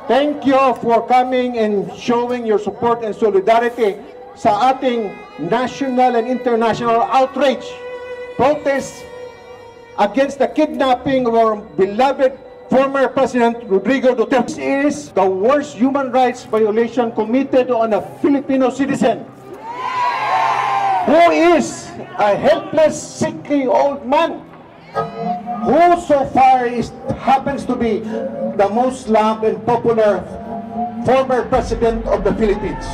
Thank you for coming and showing your support and solidarity sa ating national and international outrage, protest against the kidnapping of our beloved former President Rodrigo Duterte. This is the worst human rights violation committed on a Filipino citizen who is a helpless, sickly old man who so far happens to be the most loved and popular former President of the Philippines.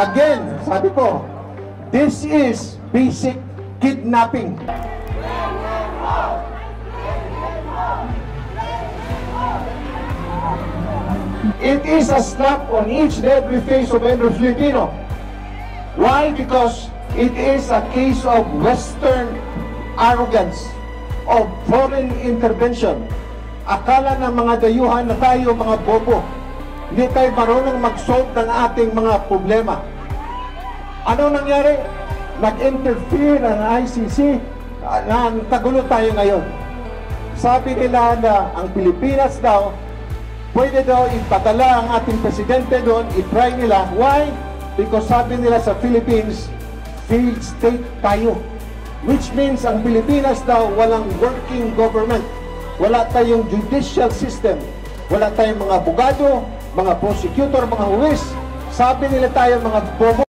Again, sabi ko, this is basic kidnapping. It is a slap on each and every face of every Filipino. Why? Because it is a case of Western arrogance, of foreign intervention. Akala ng mga dayuhan na tayo mga bobo. Hindi tayo marunong mag-solve ng ating mga problema. Ano nangyari? Nag-interfere ang ICC, tagulo tayo ngayon. Sabi nila na ang Pilipinas daw, pwede daw ipadala ang ating presidente doon, i-try nila. Why? Because sabi nila sa Philippines, failed state tayo. Which means ang Pilipinas daw walang working government. Wala tayong judicial system. Wala tayong mga abogado, mga prosecutor, mga huwis. Sabi nila tayo mga bobo.